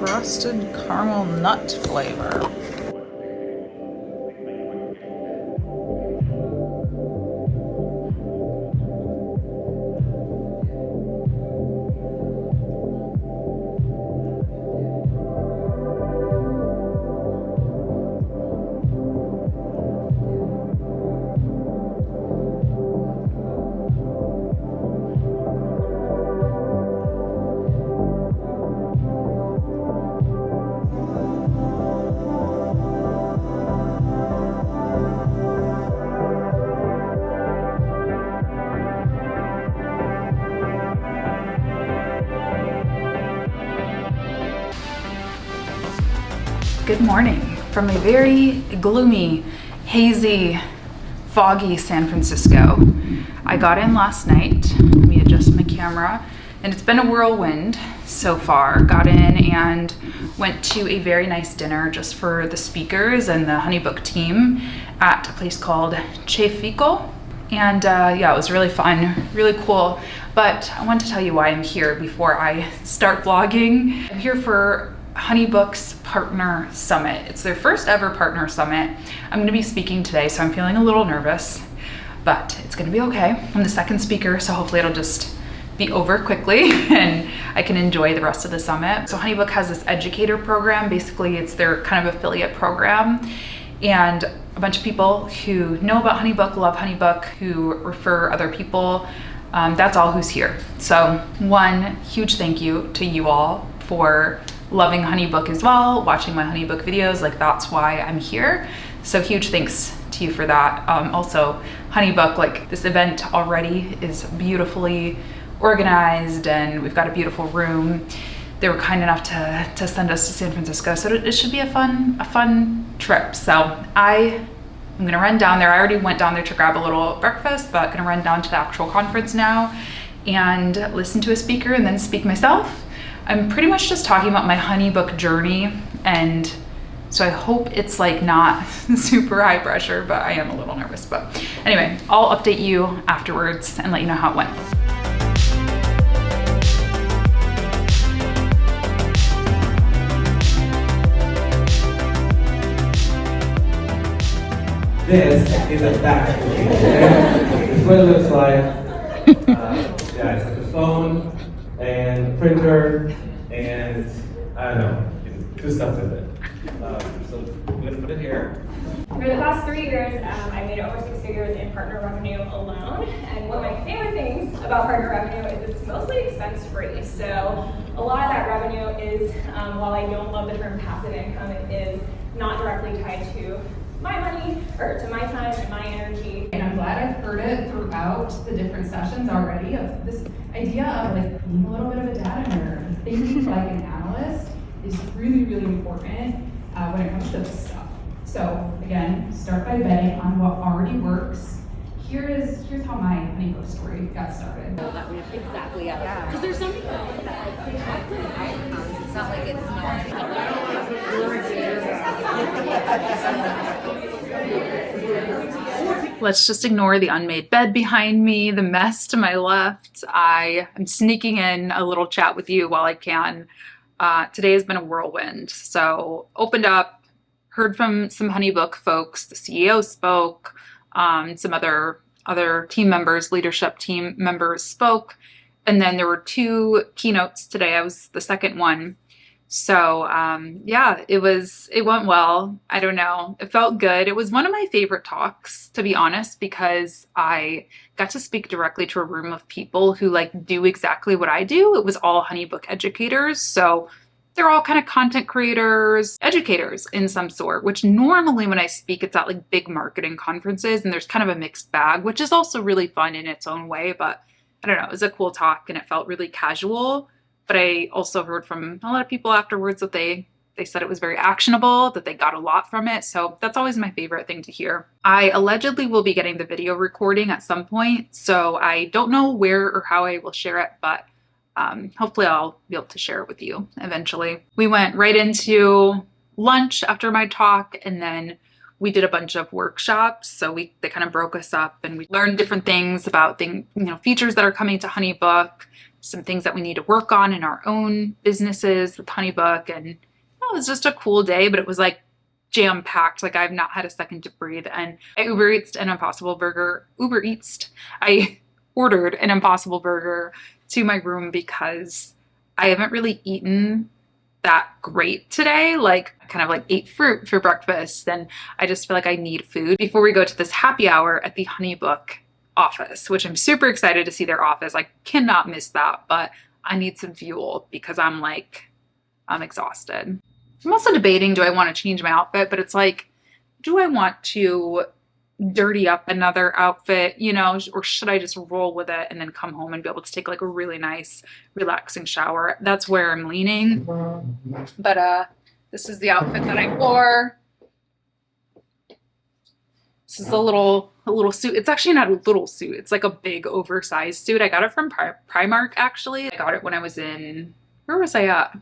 frosted caramel nut flavor. Good morning from a very gloomy, hazy, foggy San Francisco. I got in last night. Let me adjust my camera. And it's been a whirlwind so far. Got in and went to a very nice dinner just for the speakers and the HoneyBook team at a place called Che Fico. And yeah, it was really fun, really cool. But I want to tell you why I'm here before I start vlogging. I'm here for HoneyBook's Partner Summit. It's their first ever partner summit. I'm going to be speaking today, so I'm feeling a little nervous, but it's going to be okay. I'm the second speaker, so hopefully it'll just be over quickly and I can enjoy the rest of the summit. So HoneyBook has this educator program. Basically, it's their kind of affiliate program, and a bunch of people who know about HoneyBook, love HoneyBook, who refer other people. That's all who's here. So one huge thank you to you all for loving HoneyBook as well, watching my HoneyBook videos. Like, that's why I'm here. So huge thanks to you for that. Also, HoneyBook, like, this event already is beautifully organized and we've got a beautiful room. They were kind enough to send us to San Francisco, so it should be a fun trip. So I'm gonna run down there. I already went down there to grab a little breakfast, but gonna run down to the actual conference now and listen to a speaker and then speak myself. I'm pretty much just talking about my HoneyBook journey, and so I hope it's like not super high pressure, but I am a little nervous. But anyway, I'll update you afterwards and let you know how it went. This is a back. This is what it looks like. Yeah, it's like a phone and a printer, and I don't know, do stuff with it. So I'm gonna put it here. For the past 3 years, I made over 6 figures in partner revenue alone. And one of my favorite things about partner revenue is it's mostly expense free. So a lot of that revenue is, while I don't love the term passive income, it is not directly tied to my money or to my time and my energy. And I'm glad I've heard it throughout the different sessions already of this idea of like being a little bit of a data nerd. Thinking like an analyst is really, really important when it comes to this stuff. So again, start by betting on what already works. Here's how my HoneyBook story got started. Exactly, yeah. Because there's something about that. They have good outcomes. It's not like it's not. Let's just ignore the unmade bed behind me, the mess to my left. I am sneaking in a little chat with you while I can. Today has been a whirlwind. So opened up, heard from some HoneyBook folks. The CEO spoke, some other team members, leadership team members spoke. And then there were 2 keynotes today. I was the second one. So yeah, it went well. I don't know. It felt good. It was one of my favorite talks, to be honest, because I got to speak directly to a room of people who like do exactly what I do. It was all HoneyBook educators. So they're all kind of content creators, educators in some sort, which normally when I speak, it's at like big marketing conferences and there's kind of a mixed bag, which is also really fun in its own way. But I don't know, it was a cool talk and it felt really casual. But I also heard from a lot of people afterwards that they said it was very actionable, that they got a lot from it. So that's always my favorite thing to hear. I allegedly will be getting the video recording at some point. So I don't know where or how I will share it, but hopefully I'll be able to share it with you eventually. We went right into lunch after my talk, and then we did a bunch of workshops. So they kind of broke us up and we learned different things about features that are coming to HoneyBook, some things that we need to work on in our own businesses with HoneyBook. And it was just a cool day, but it was like jam-packed. Like I've not had a second to breathe. And I I ordered an Impossible Burger to my room because I haven't really eaten that great today. Like I kind of like ate fruit for breakfast, and I just feel like I need food before we go to this happy hour at the HoneyBook office, which I'm super excited to see their office. I cannot miss that, but I need some fuel because I'm exhausted. I'm also debating, do I want to change my outfit? But it's like, do I want to dirty up another outfit, you know, or should I just roll with it and then come home and be able to take like a really nice, relaxing shower? That's where I'm leaning. But this is the outfit that I wore. This is a little suit. It's actually not a little suit. It's like a big oversized suit. I got it from Primark, actually. I got it when I was in, where was I at?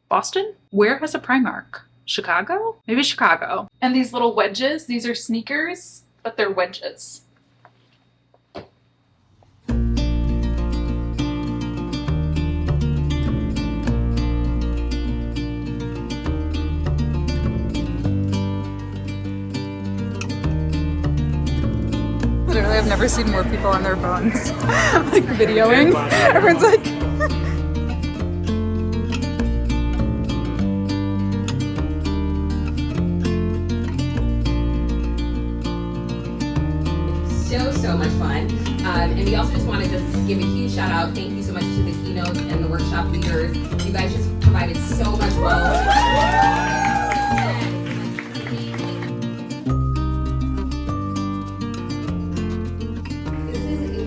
Boston? Where has a Primark? Chicago? Maybe Chicago. And these little wedges, these are sneakers, but they're wedges. Literally, I've never seen more people on their phones, like videoing. Everyone's like, so much fun. And we also just want to just give a huge shout out. Thank you so much to the keynote and the workshop leaders. You guys just provided so much wealth. This is an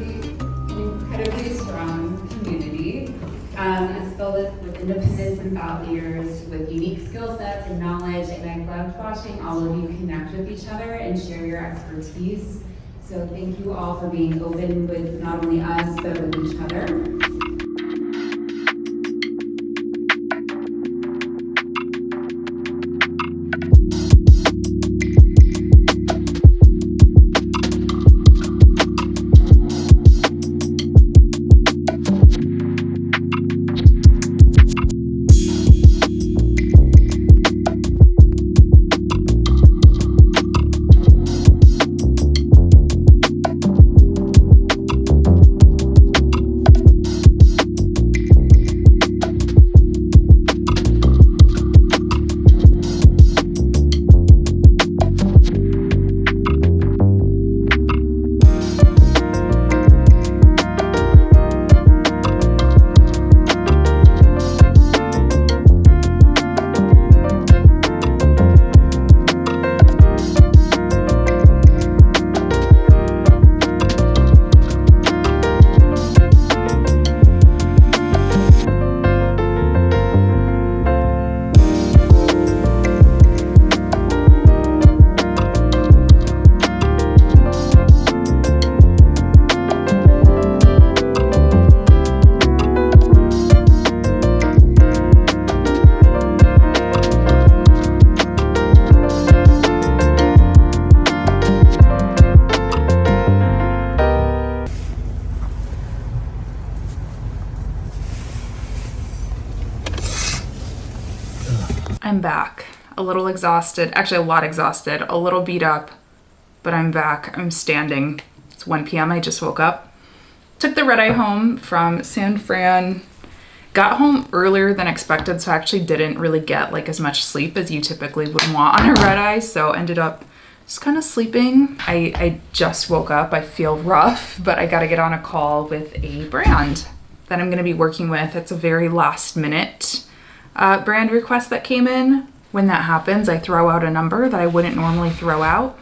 incredibly strong community. It's filled with independents and thought leaders with unique skill sets and knowledge, and I loved watching all of you connect with each other and share your expertise. So thank you all for being open with not only us, but with each other. I'm back. A little exhausted, actually a lot exhausted, a little beat up, but I'm back. I'm standing. It's 1 p.m. I just woke up. Took the red eye home from San Fran. Got home earlier than expected, so I actually didn't really get like as much sleep as you typically would want on a red eye, so ended up just kind of sleeping. I just woke up. I feel rough, but I got to get on a call with a brand that I'm going to be working with. It's a very last minute brand request that came in. When that happens, I throw out a number that I wouldn't normally throw out,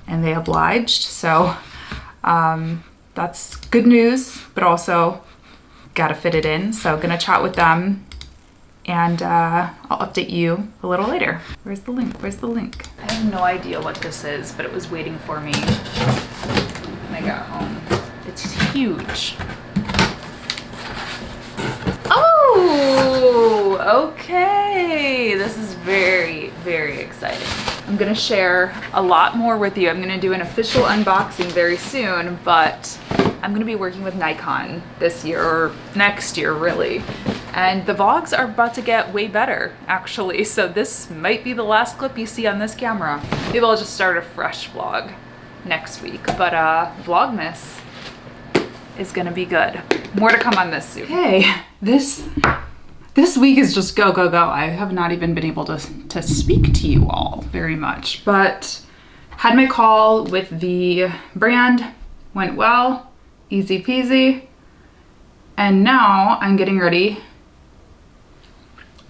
and they obliged. So that's good news, but also gotta fit it in. So gonna chat with them, and I'll update you a little later. Where's the link? Where's the link? I have no idea what this is, but it was waiting for me when I got home. It's huge. Oh, okay. This is very, very exciting. I'm gonna share a lot more with you. I'm gonna do an official unboxing very soon, but I'm gonna be working with Nikon this year, or next year really. And the vlogs are about to get way better, actually. So this might be the last clip you see on this camera. Maybe I'll just start a fresh vlog next week. But Vlogmas is gonna be good. More to come on this soon. Okay, this week is just go, go, go. I have not even been able to speak to you all very much, but had my call with the brand, went well, easy peasy. And now I'm getting ready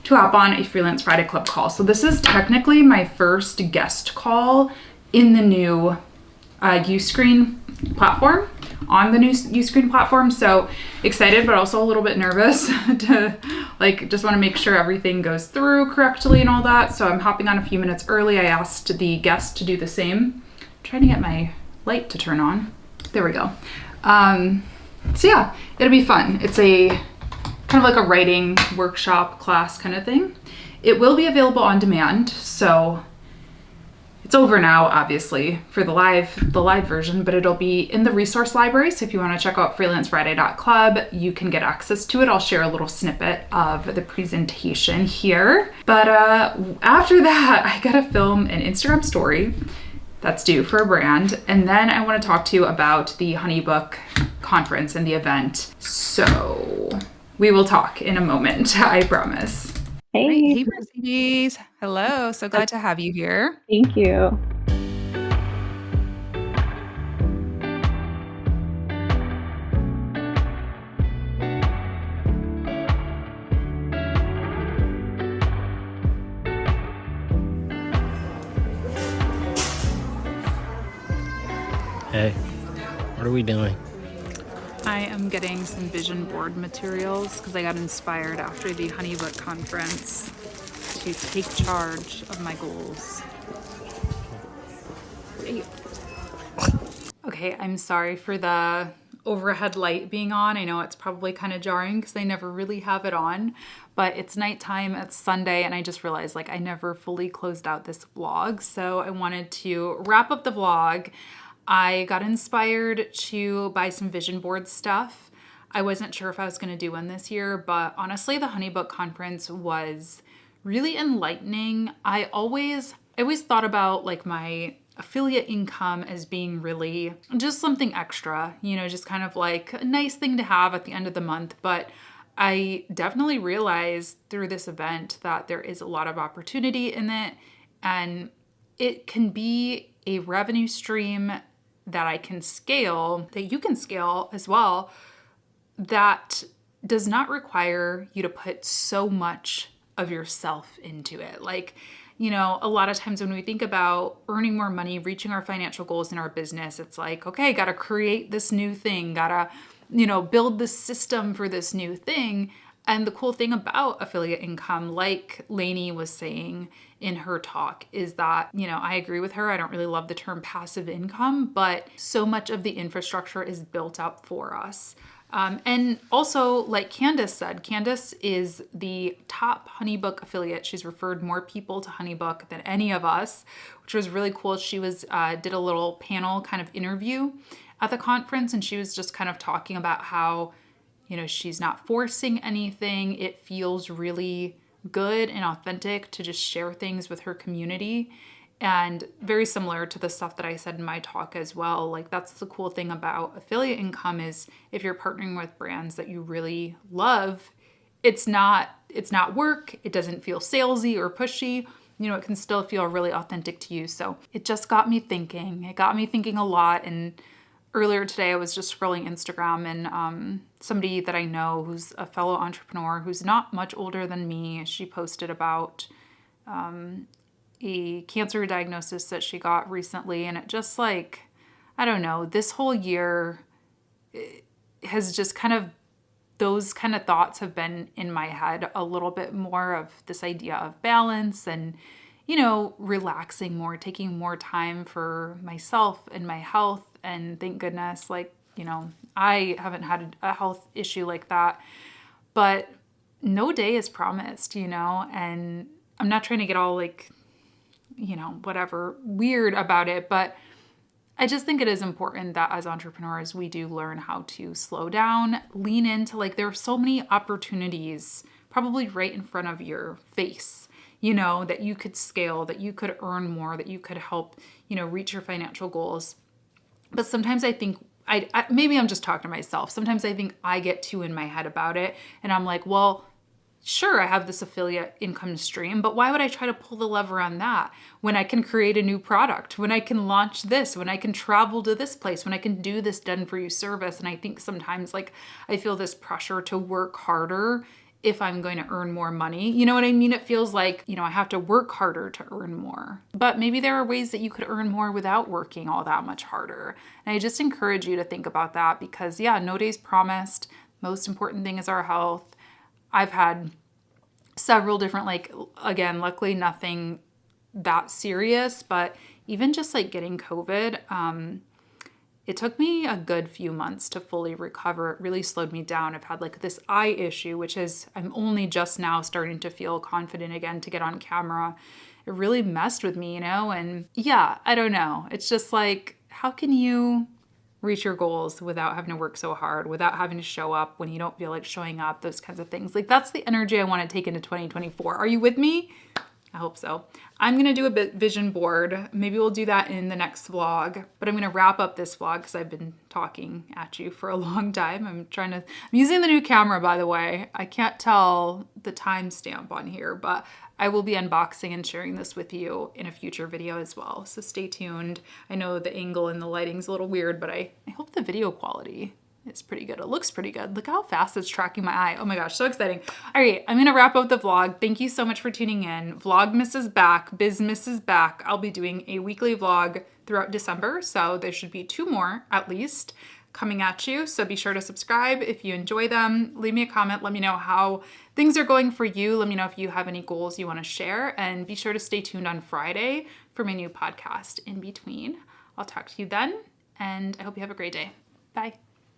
to hop on a Freelance Friday Club call. So this is technically my first guest call in the new Uscreen platform, on the new Uscreen platform. So excited, but also a little bit nervous to just want to make sure everything goes through correctly and all that. So I'm hopping on a few minutes early. I asked the guest to do the same. I'm trying to get my light to turn on. There we go. So yeah, it'll be fun. It's a kind of like a writing workshop class kind of thing. It will be available on demand. So it's over now, obviously, for the live version, but it'll be in the resource library. So if you want to check out freelancefriday.club, you can get access to it. I'll share a little snippet of the presentation here. But after that, I gotta film an Instagram story that's due for a brand. And then I want to talk to you about the HoneyBook conference and the event. So we will talk in a moment, I promise. Hey, Hey, Mercedes. Hello. So glad to have you here. thank you. Hey, what are we doing? I am getting some vision board materials because I got inspired after the HoneyBook conference to take charge of my goals. Okay, I'm sorry for the overhead light being on. I know it's probably kind of jarring because I never really have it on, but it's nighttime, it's Sunday, and I just realized I never fully closed out this vlog. So I wanted to wrap up the vlog. I got inspired to buy some vision board stuff. I wasn't sure if I was going to do one this year, but honestly, the HoneyBook conference was really enlightening. I always thought about my affiliate income as being really just something extra, just kind of a nice thing to have at the end of the month. But I definitely realized through this event that there is a lot of opportunity in it, and it can be a revenue stream that I can scale, that you can scale as well, that does not require you to put so much of yourself into it. A lot of times when we think about earning more money, reaching our financial goals in our business, it's okay, gotta create this new thing, gotta, build the system for this new thing. And the cool thing about affiliate income, like Lainey was saying in her talk, is that, I agree with her. I don't really love the term passive income, but so much of the infrastructure is built up for us. And also, like Candace said, Candace is the top HoneyBook affiliate. She's referred more people to HoneyBook than any of us, which was really cool. She did a little panel kind of interview at the conference, and she was just kind of talking about how she's not forcing anything. It feels really good and authentic to just share things with her community. And very similar to the stuff that I said in my talk as well. That's the cool thing about affiliate income is if you're partnering with brands that you really love, it's not work. It doesn't feel salesy or pushy. It can still feel really authentic to you. So it just got me thinking. It got me thinking a lot. And earlier today, I was just scrolling Instagram, and somebody that I know who's a fellow entrepreneur who's not much older than me, she posted about a cancer diagnosis that she got recently. And it just I don't know, this whole year has just those kind of thoughts have been in my head a little bit more, of this idea of balance and, relaxing more, taking more time for myself and my health. And thank goodness, I haven't had a health issue like that, but no day is promised, and I'm not trying to get all whatever weird about it, but I just think it is important that as entrepreneurs, we do learn how to slow down, lean into, like, there are so many opportunities probably right in front of your face, you know, that you could scale, that you could earn more, that you could help, you know, reach your financial goals. But sometimes I think, maybe I'm just talking to myself. Sometimes I think I get too in my head about it. And I'm like, well, sure, I have this affiliate income stream, but why would I try to pull the lever on that when I can create a new product, when I can launch this, when I can travel to this place, when I can do this done for you service? And I think sometimes, like, I feel this pressure to work harder if I'm going to earn more money. You know what I mean? It feels like, you know, I have to work harder to earn more. But maybe there are ways that you could earn more without working all that much harder. And I just encourage you to think about that because, yeah, no days promised. Most important thing is our health. I've had several different, like, again, luckily nothing that serious, but even just like getting COVID, it took me a good few months to fully recover. It really slowed me down. I've had like this eye issue, which is, I'm only just now starting to feel confident again to get on camera. It really messed with me, you know? And yeah, I don't know. It's just like, how can you reach your goals without having to work so hard, without having to show up when you don't feel like showing up, those kinds of things. Like, that's the energy I want to take into 2024. Are you with me? I hope so. I'm going to do a vision board. Maybe we'll do that in the next vlog, but I'm going to wrap up this vlog because I've been talking at you for a long time. I'm using the new camera, by the way. I can't tell the timestamp on here, but I will be unboxing and sharing this with you in a future video as well. So stay tuned. I know the angle and the lighting's a little weird, but I hope the video quality is pretty good. It looks pretty good. Look how fast it's tracking my eye. Oh my gosh, so exciting. All right, I'm gonna wrap up the vlog. Thank you so much for tuning in. Vlogmas is back, Bizmas is back. I'll be doing a weekly vlog throughout December, so there should be 2 more at least coming at you. So be sure to subscribe if you enjoy them. Leave me a comment. Let me know how things are going for you. Let me know if you have any goals you want to share. And be sure to stay tuned on Friday for my new podcast, In Between. I'll talk to you then, and I hope you have a great day. Bye.